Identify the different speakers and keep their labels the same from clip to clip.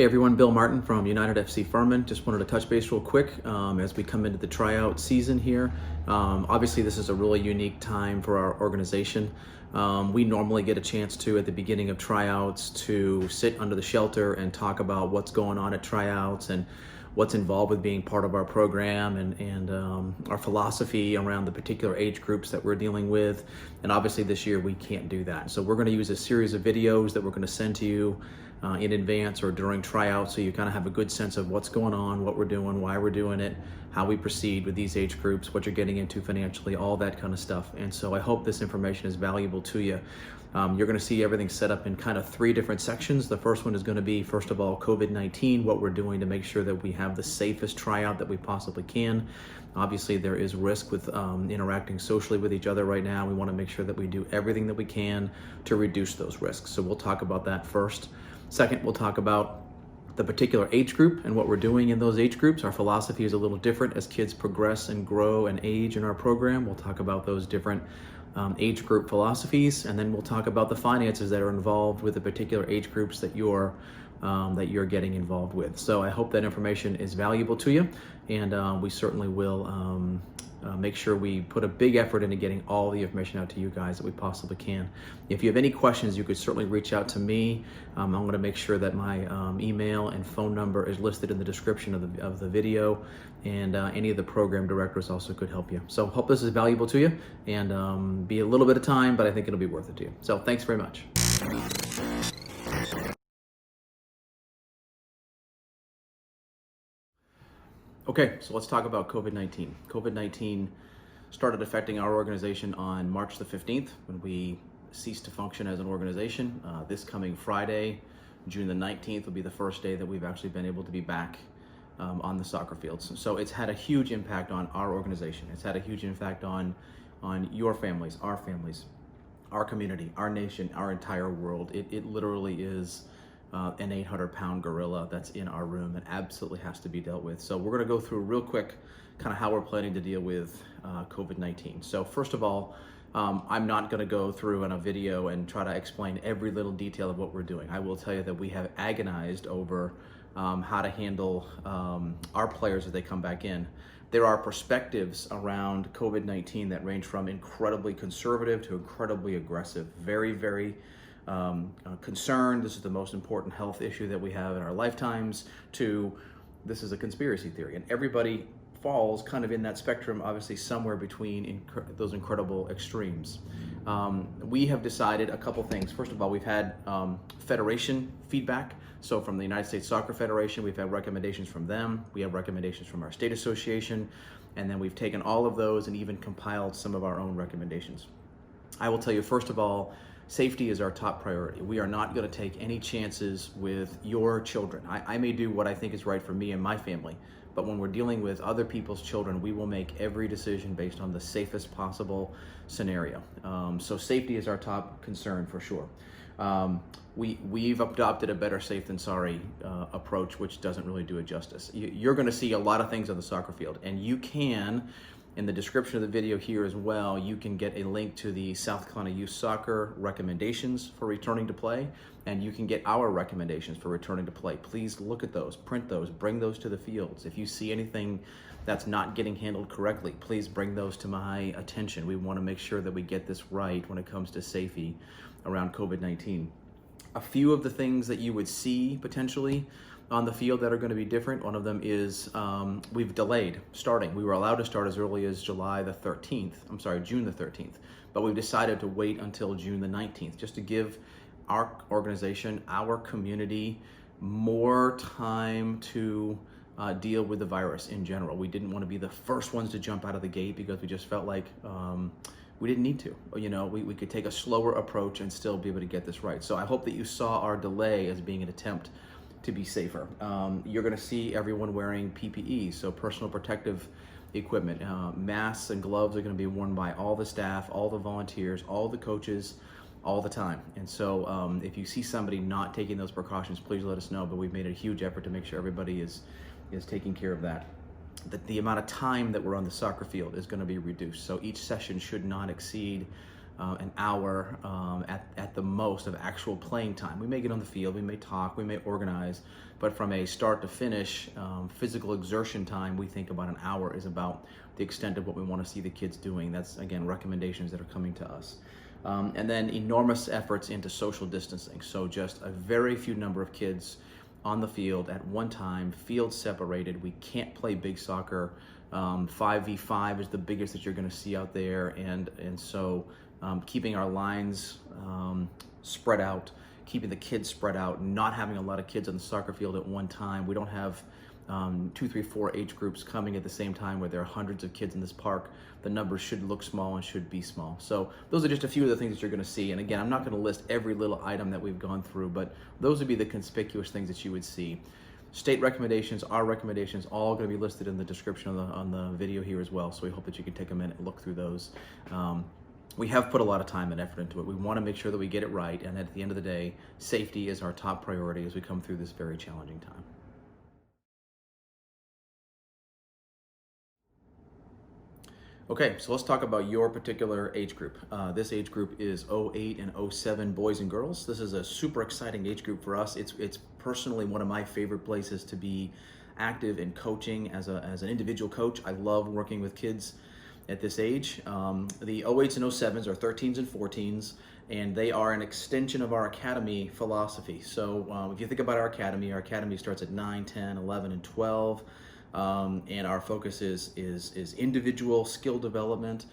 Speaker 1: everyone, Bill Martin from United FC Furman. Just wanted to touch base real quick as we come into the tryout season here. Obviously, this is a really unique time for our organization. We normally get a chance to, at the beginning of tryouts, to sit under the shelter and talk about what's going on at tryouts and what's involved with being part of our program and our philosophy around the particular age groups that we're dealing with. And obviously this year we can't do that. So we're going to use a series of videos that we're going to send to you in advance or during tryouts, so you kind of have a good sense of what's going on, what we're doing, why we're doing it, how we proceed with these age groups, what you're getting into financially, all that kind of stuff. And so I hope this information is valuable to you. You're going to see everything set up in kind of 3 different sections. The first one is going to be, first of all, COVID-19, what we're doing to make sure that we have the safest tryout that we possibly can. Obviously, there is risk with interacting socially with each other right now. We want to make sure that we do everything that we can to reduce those risks. So we'll talk about that first. Second, we'll talk about the particular age group and what we're doing in those age groups. Our philosophy is a little different as kids progress and grow and age in our program. We'll talk about those different age group philosophies, and then we'll talk about the finances that are involved with the particular age groups that you're getting involved with. So I hope that information is valuable to you, and we certainly will make sure we put a big effort into getting all the information out to you guys that we possibly can. If you have any questions, you could certainly reach out to me. I'm going to make sure that my email and phone number is listed in the description of the video, and any of the program directors also could help you. So hope this is valuable to you, and be a little bit of time, but I think it'll be worth it to you. So thanks very much. Okay, so let's talk about COVID-19. COVID-19 started affecting our organization on March the 15th when we ceased to function as an organization. This coming Friday, June the 19th, will be the first day that we've actually been able to be back on the soccer fields. So it's had a huge impact on our organization. It's had a huge impact on your families, our community, our nation, our entire world. It literally is an 800-pound gorilla that's in our room and absolutely has to be dealt with. So we're going to go through real quick kind of how we're planning to deal with COVID-19. So first of all, I'm not going to go through in a video and try to explain every little detail of what we're doing. I will tell you that we have agonized over how to handle our players as they come back in. There are perspectives around COVID-19 that range from incredibly conservative to incredibly aggressive. Very, very concerned, this is the most important health issue that we have in our lifetimes, to this is a conspiracy theory. And everybody falls kind of in that spectrum, obviously somewhere between those incredible extremes. We have decided a couple things. First of all, we've had federation feedback. So from the United States Soccer Federation, we've had recommendations from them. We have recommendations from our state association. And then we've taken all of those and even compiled some of our own recommendations. I will tell you, first of all, safety is our top priority. We are not going to take any chances with your children. I may do what I think is right for me and my family, but when we're dealing with other people's children, we will make every decision based on the safest possible scenario. So safety is our top concern for sure. We've adopted a better safe than sorry approach, which doesn't really do it justice. You're going to see a lot of things on the soccer field, and you can, in the description of the video here as well, you can get a link to the South Carolina Youth Soccer recommendations for returning to play, and you can get our recommendations for returning to play. Please look at those, print those, bring those to the fields. If you see anything that's not getting handled correctly, please bring those to my attention. We want to make sure that we get this right when it comes to safety around COVID-19. A few of the things that you would see potentially on the field that are going to be different. One of them is we've delayed starting. We were allowed to start as early as June the 13th, but we've decided to wait until June the 19th just to give our organization, our community, more time to deal with the virus in general. We didn't want to be the first ones to jump out of the gate because we just felt like we didn't need to. You know, we could take a slower approach and still be able to get this right. So I hope that you saw our delay as being an attempt to be safer. You're going to see everyone wearing PPE, so personal protective equipment. Masks and gloves are going to be worn by all the staff, all the volunteers, all the coaches, all the time. And so if you see somebody not taking those precautions, please let us know. But we've made a huge effort to make sure everybody is taking care of that. The amount of time that we're on the soccer field is going to be reduced. So each session should not exceed an hour at the most of actual playing time. We may get on the field, we may talk, we may organize, but from a start to finish, physical exertion time, we think about an hour is about the extent of what we want to see the kids doing. That's, again, recommendations that are coming to us. And then enormous efforts into social distancing. So just a very few number of kids on the field at one time, field separated. We can't play big soccer. 5v5 is the biggest that you're going to see out there. And so keeping our lines spread out, keeping the kids spread out, not having a lot of kids on the soccer field at one time. We don't have 2, 3, 4 age groups coming at the same time where there are hundreds of kids in this park. The numbers should look small and should be small. So those are just a few of the things that you're going to see. And again, I'm not going to list every little item that we've gone through, but those would be the conspicuous things that you would see. State recommendations, our recommendations, all going to be listed in the description on the video here as well. So we hope that you can take a minute and look through those. We have put a lot of time and effort into it. We want to make sure that we get it right. And at the end of the day, safety is our top priority as we come through this very challenging time. Okay, so let's talk about your particular age group. This age group is 08 and 07 boys and girls. This is a super exciting age group for us. It's personally one of my favorite places to be active in coaching as an individual coach. I love working with kids at this age. The 08s and 07s are 13s and 14s, and they are an extension of our academy philosophy. So if you think about our academy starts at 9, 10, 11, and 12. And our focus is individual skill development.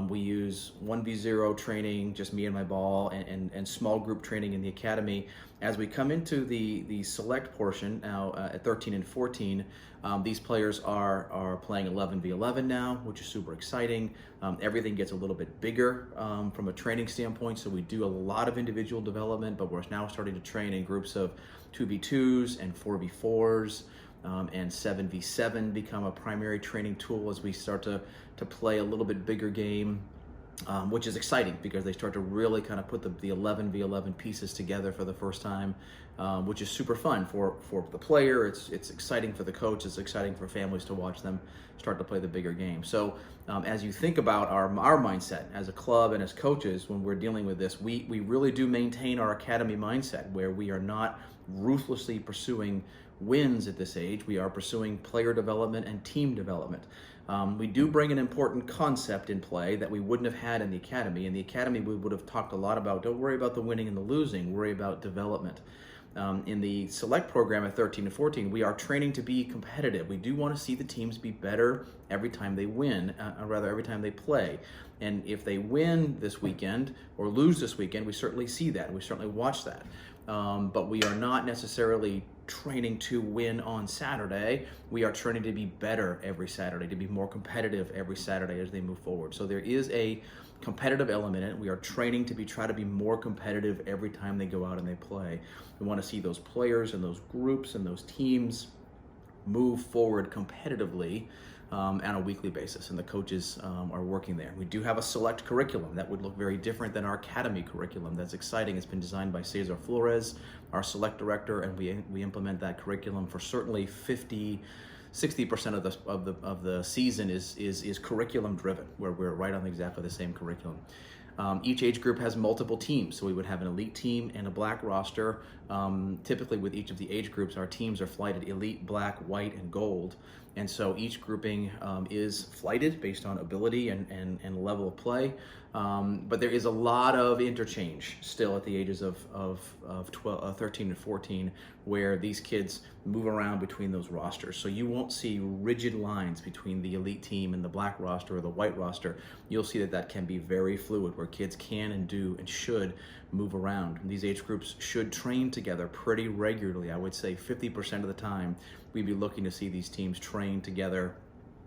Speaker 1: We use 1v0 training, just me and my ball, and small group training in the academy. As we come into the select portion now at 13 and 14, these players are playing 11v11 now, which is super exciting. Everything gets a little bit bigger from a training standpoint, so we do a lot of individual development, but we're now starting to train in groups of 2v2s and 4v4s. And 7v7 become a primary training tool as we start to play a little bit bigger game, which is exciting because they start to really kind of put the 11v11 pieces together for the first time, which is super fun for the player. It's exciting for the coach. It's exciting for families to watch them start to play the bigger game. So as you think about our mindset as a club and as coaches when we're dealing with this, we really do maintain our academy mindset where we are not ruthlessly pursuing wins at this age. We are pursuing player development and team development. We do bring an important concept in play that we wouldn't have had in the academy. In the academy, we would have talked a lot about, don't worry about the winning and the losing, worry about development. In the select program at 13 and 14, we are training to be competitive. We do want to see the teams be better every time they win, or rather every time they play. And if they win this weekend or lose this weekend, we certainly see that. We certainly watch that. But we are not necessarily training to win on Saturday. We are training to be better every Saturday, to be more competitive every Saturday as they move forward. So there is a competitive element in it. We are training to try to be more competitive every time they go out and they play. We want to see those players and those groups and those teams move forward competitively on a weekly basis, and the coaches are working there. We do have a select curriculum that would look very different than our academy curriculum. That's exciting. It's been designed by Cesar Flores, our select director, and we implement that curriculum for certainly 60% of the season is curriculum driven, where we're right on exactly the same curriculum. Each age group has multiple teams, so we would have an elite team and a black roster. Typically with each of the age groups, our teams are flighted elite, black, white, and gold. And so each grouping is flighted based on ability and level of play. But there is a lot of interchange still at the ages of 13 and 14, where these kids move around between those rosters. So you won't see rigid lines between the elite team and the black roster or the white roster. You'll see that can be very fluid, where kids can and do and should move around. These age groups should train together pretty regularly. I would say 50% of the time we'd be looking to see these teams train together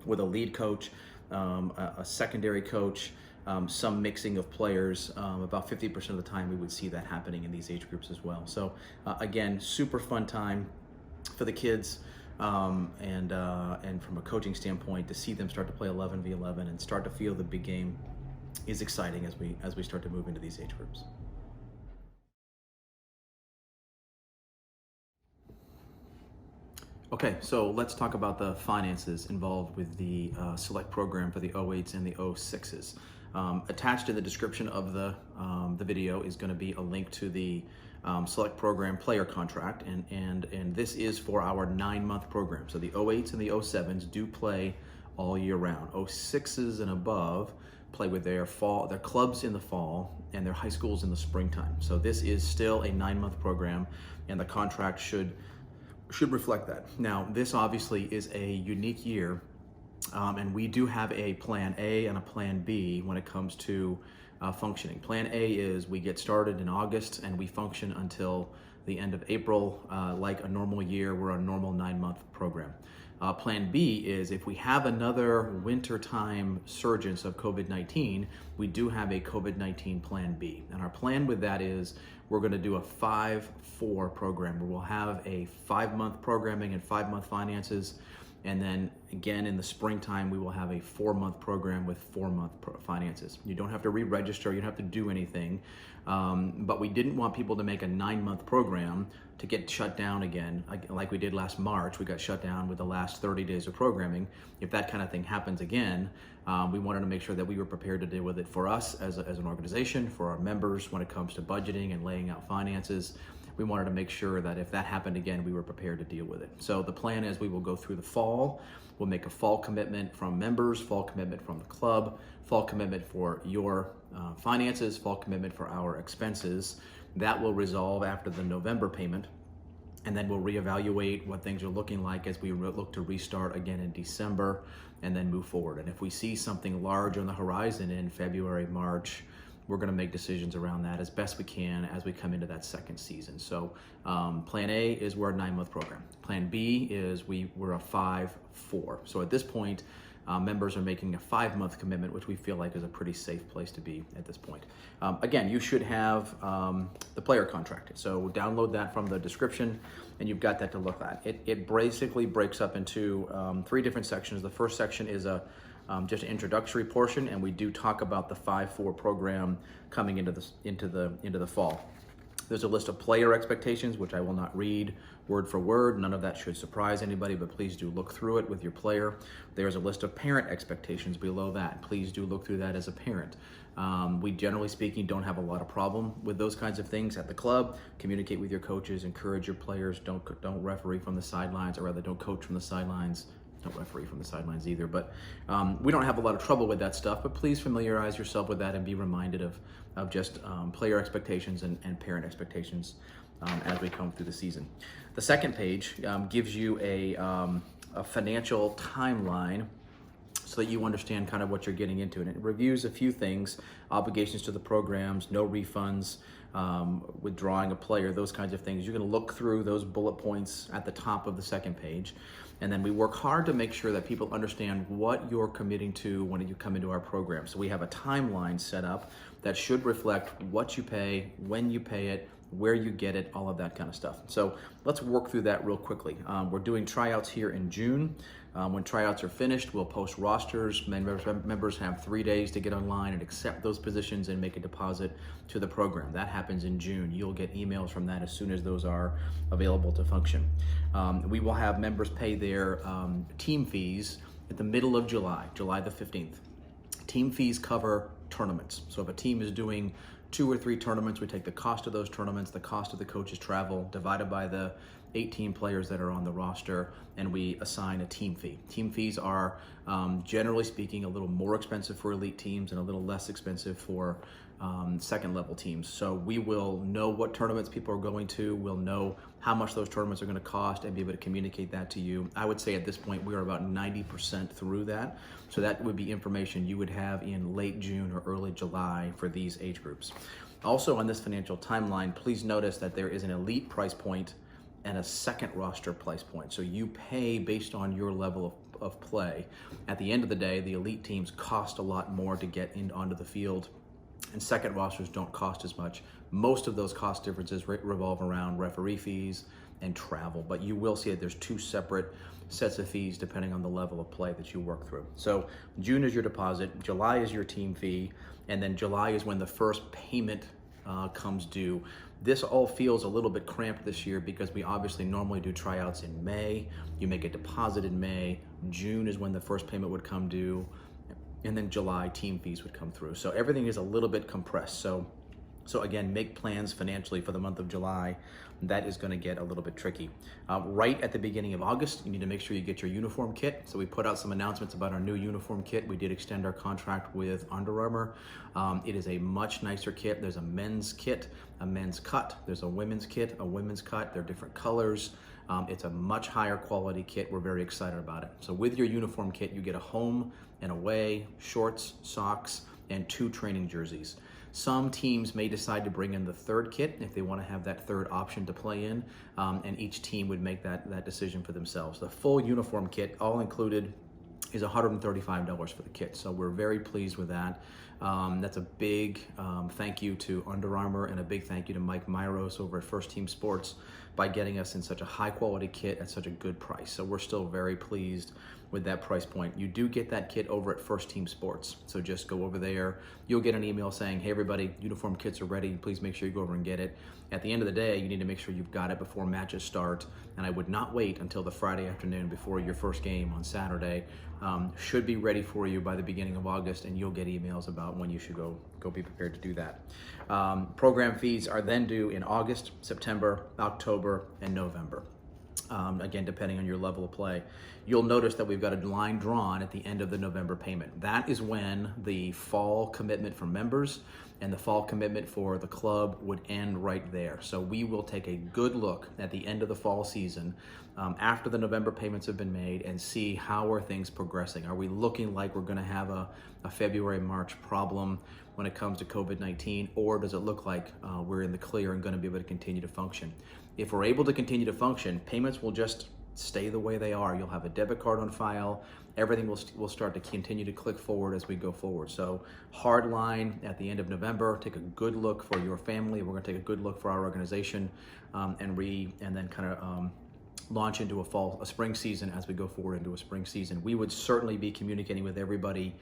Speaker 1: with a lead coach, a secondary coach, some mixing of players. About 50% of the time we would see that happening in these age groups as well. So again, super fun time for the kids, and from a coaching standpoint, to see them start to play 11v11 and start to feel the big game is exciting as we start to move into these age groups. Okay, so let's talk about the finances involved with the select program for the 08s and the 06s. Attached in the description of the video is going to be a link to the select program player contract, and this is for our 9-month program. So the 08s and the 07s do play all year round. 06s and above play with their clubs in the fall and their high schools in the springtime. So this is still a 9-month program, and the contract should reflect that. Now, this obviously is a unique year, and we do have a plan A and a plan B when it comes to functioning. Plan A is we get started in August and we function until the end of April, like a normal year. We're a normal 9-month program. Plan B is if we have another wintertime surge of COVID-19, we do have a COVID-19 plan B. And our plan with that is we're going to do a 5-4 program where we'll have a 5-month programming and 5-month finances. And then again in the springtime, we will have a 4-month program with 4-month finances. You don't have to re-register, you don't have to do anything. But we didn't want people to make a 9-month program to get shut down again, like we did last March. We got shut down with the last 30 days of programming. If that kind of thing happens again, we wanted to make sure that we were prepared to deal with it for us as an organization, for our members when it comes to budgeting and laying out finances. We wanted to make sure that if that happened again, we were prepared to deal with it. So the plan is we will go through the fall. We'll make a fall commitment from members, fall commitment from the club, fall commitment for your finances, fall commitment for our expenses. That will resolve after the November payment. And then we'll reevaluate what things are looking like as we look to restart again in December and then move forward. And if we see something large on the horizon in February, March, we're going to make decisions around that as best we can as we come into that second season. So plan A is we're a 9-month program. Plan B is we're a 5-4. So at this point, members are making a 5-month commitment, which we feel like is a pretty safe place to be at this point. Again, you should have the player contract. So download that from the description and you've got that to look at. It basically breaks up into 3 different sections. The first section is just an introductory portion, and we do talk about the 5-4 program coming into the fall. There's a list of player expectations, which I will not read word for word. None of that should surprise anybody, but please do look through it with your player. There's a list of parent expectations below that. Please do look through that as a parent. We generally speaking don't have a lot of problem with those kinds of things at the club. Communicate with your coaches, encourage your players. Don't referee from the sidelines, or rather don't coach from the sidelines. Don't referee from the sidelines either, but we don't have a lot of trouble with that stuff, but please familiarize yourself with that and be reminded of just player expectations and parent expectations as we come through the season. The second page gives you a financial timeline so that you understand kind of what you're getting into, and it reviews a few things: obligations to the programs, no refunds, withdrawing a player, those kinds of things. You're going to look through those bullet points at the top of the second page. And then we work hard to make sure that people understand what you're committing to when you come into our program. So we have a timeline set up that should reflect what you pay, when you pay it, where you get it, all of that kind of stuff. So let's work through that real quickly. We're doing tryouts here in June. When tryouts are finished, we'll post rosters. Members have 3 days to get online and accept those positions and make a deposit to the program. That happens in June. You'll get emails from that as soon as those are available to function. We will have members pay their team fees at the middle of July, July the 15th. Team fees cover tournaments. So if a team is doing 2 or 3 tournaments, we take the cost of those tournaments, the cost of the coach's travel, divided by the 18 players that are on the roster, and we assign a team fee. Team fees are, generally speaking, a little more expensive for elite teams and a little less expensive for second level teams. So we will know what tournaments people are going to, we'll know how much those tournaments are going to cost and be able to communicate that to you. I would say at this point we are about 90% through that. So that would be information you would have in late June or early July for these age groups. Also on this financial timeline, please notice that there is an elite price point and a second roster price point. So you pay based on your level of play. At the end of the day, the elite teams cost a lot more to get onto the field, and second rosters don't cost as much. Most of those cost differences revolve around referee fees and travel, but you will see that there's 2 separate sets of fees depending on the level of play that you work through. So June is your deposit, July is your team fee, and then July is when the first payment comes due. This all feels a little bit cramped this year because we obviously normally do tryouts in May. You make a deposit in May. June is when the first payment would come due. and then July team fees would come through. So everything is a little bit compressed. So again, make plans financially for the month of July. That is going to get a little bit tricky. Right at the beginning of August, you need to make sure you get your uniform kit. So we put out some announcements about our new uniform kit. We did extend our contract with Under Armour. It is a much nicer kit. There's a men's kit, a men's cut. There's a women's kit, a women's cut. They're different colors. It's a much higher quality kit. We're very excited about it. So with your uniform kit, you get a home and away, shorts, socks, and 2 training jerseys. Some teams may decide to bring in the third kit if they want to have that third option to play in, and each team would make that decision for themselves. The full uniform kit, all included, is $135 for the kit. So we're very pleased with that. That's a big thank you to Under Armour and a big thank you to Mike Myros over at First Team Sports by getting us in such a high quality kit at such a good price. So we're still very pleased with that price point. You do get that kit over at First Team Sports. So just go over there. You'll get an email saying, hey everybody, uniform kits are ready. Please make sure you go over and get it. At the end of the day, you need to make sure you've got it before matches start. And I would not wait until the Friday afternoon before your first game on Saturday. Should be ready for you by the beginning of August, and you'll get emails about when you should go be prepared to do that. Program fees are then due in August, September, October, and November. Again, depending on your level of play. You'll notice that we've got a line drawn at the end of the November payment. That is when the fall commitment for members and the fall commitment for the club would end right there. So we will take a good look at the end of the fall season after the November payments have been made and see how are things progressing. Are we looking like we're gonna have a February, March problem when it comes to COVID-19, or does it look like we're in the clear and gonna be able to continue to function? If we're able to continue to function, payments will just stay the way they are. You'll have a debit card on file. Everything will start to continue to click forward as we go forward. So hard line at the end of November. Take a good look for your family. We're going to take a good look for our organization, and then kind of launch into a spring season as we go forward into a spring season. We would certainly be communicating with everybody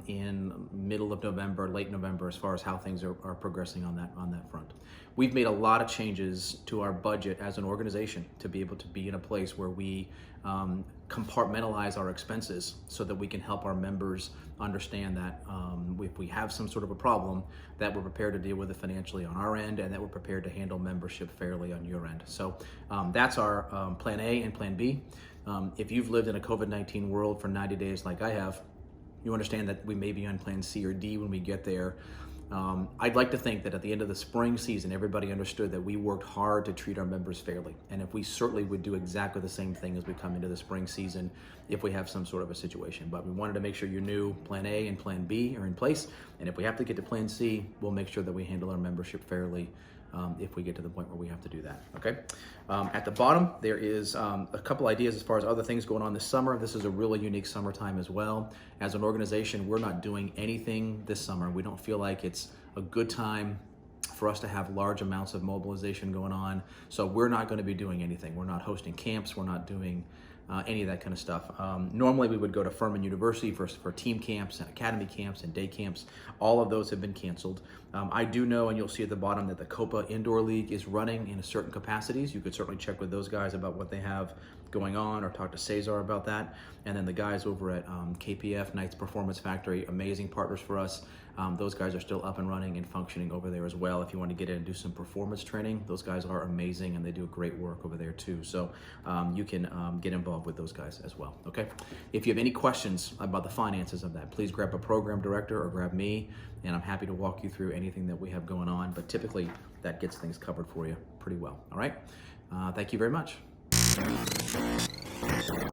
Speaker 1: in middle of November, late November, as far as how things are progressing on that front. We've made a lot of changes to our budget as an organization to be able to be in a place where we compartmentalize our expenses so that we can help our members understand that if we have some sort of a problem, that we're prepared to deal with it financially on our end, and that we're prepared to handle membership fairly on your end. So that's our plan A and plan B. If you've lived in a COVID-19 world for 90 days like I have, you understand that we may be on plan C or D when we get there. I'd like to think that at the end of the spring season, everybody understood that we worked hard to treat our members fairly. And if we certainly would do exactly the same thing as we come into the spring season, if we have some sort of a situation. But we wanted to make sure you knew plan A and plan B are in place. And if we have to get to plan C, we'll make sure that we handle our membership fairly if we get to the point where we have to do that, okay? At the bottom, there is a couple ideas as far as other things going on this summer. This is a really unique summertime as well. As an organization, we're not doing anything this summer. We don't feel like it's a good time for us to have large amounts of mobilization going on. So we're not going to be doing anything. We're not hosting camps. We're not doing any of that kind of stuff. Normally we would go to Furman University for team camps and academy camps and day camps. All of those have been canceled. I do know, and you'll see at the bottom, that the Copa Indoor League is running in certain capacities. You could certainly check with those guys about what they have going on, or talk to Cesar about that. And then the guys over at KPF, Knights Performance Factory, amazing partners for us. Those guys are still up and running and functioning over there as well. If you want to get in and do some performance training, those guys are amazing and they do great work over there too. So you can get involved with those guys as well, okay? If you have any questions about the finances of that, please grab a program director or grab me, and I'm happy to walk you through anything that we have going on. But typically that gets things covered for you pretty well, all right? Thank you very much.